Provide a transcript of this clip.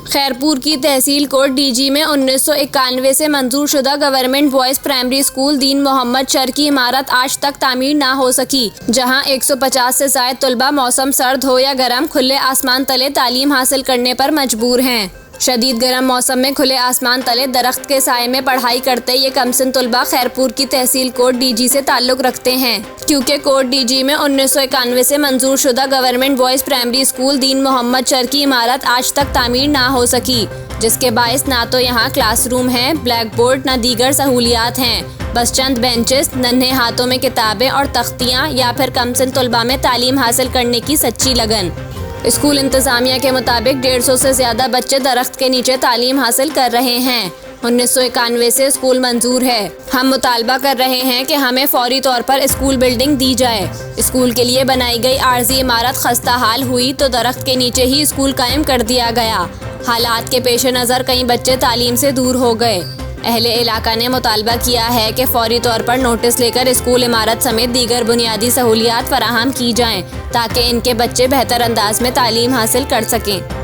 खैरपुर की तहसील coat DG में 1991 से मंजूर शुदा गवर्नमेंट बॉयज प्राइमरी स्कूल दीन मोहम्मद चर की इमारत आज तक तामीर ना हो सकी, जहां 150 से ज़ायद तलबा मौसम सर्द हो या गर्म खुले आसमान तले तालीम हासिल करने पर मजबूर हैं। शदीद गर्म मौसम में खुले आसमान तले दरख्त के साए में पढ़ाई करते ये कमसिन तलबा खैरपुर की तहसील कोट डीजी से ताल्लुक़ रखते हैं, क्योंकि कोट डीजी में 1991 से मंजूर शुदा गवर्नमेंट बॉयज़ प्राइमरी स्कूल दीन मोहम्मद चर की इमारत आज तक तामीर ना हो सकी, जिसके बायस ना तो यहाँ क्लासरूम है, ब्लैक बोर्ड, न दीगर सहूलियात हैं, बस चंद बेंचेस, नन्हे हाथों में किताबें और तख्तियाँ या फिर कमसिन तलबा में तालीम हासिल करने की सच्ची लगन। स्कूल इंतज़ामिया के मुताबिक 150 से ज़्यादा बच्चे दरख्त के नीचे तालीम हासिल कर रहे हैं। 1991 से स्कूल मंजूर है। हम मुतालबा कर रहे हैं कि हमें फौरी तौर पर स्कूल बिल्डिंग दी जाए। स्कूल के लिए बनाई गई आर्जी इमारत खस्ता हाल हुई तो दरख्त के नीचे ही स्कूल कायम कर दिया गया। हालात के पेश नज़र कई बच्चे तालीम से दूर हो गए। अहले इलाका ने मुतालबा किया है कि फौरी तौर पर नोटिस लेकर स्कूल इमारत समेत दीगर बुनियादी सहूलियात फराहम की जाएं, ताकि इनके बच्चे बेहतर अंदाज में तालीम हासिल कर सकें।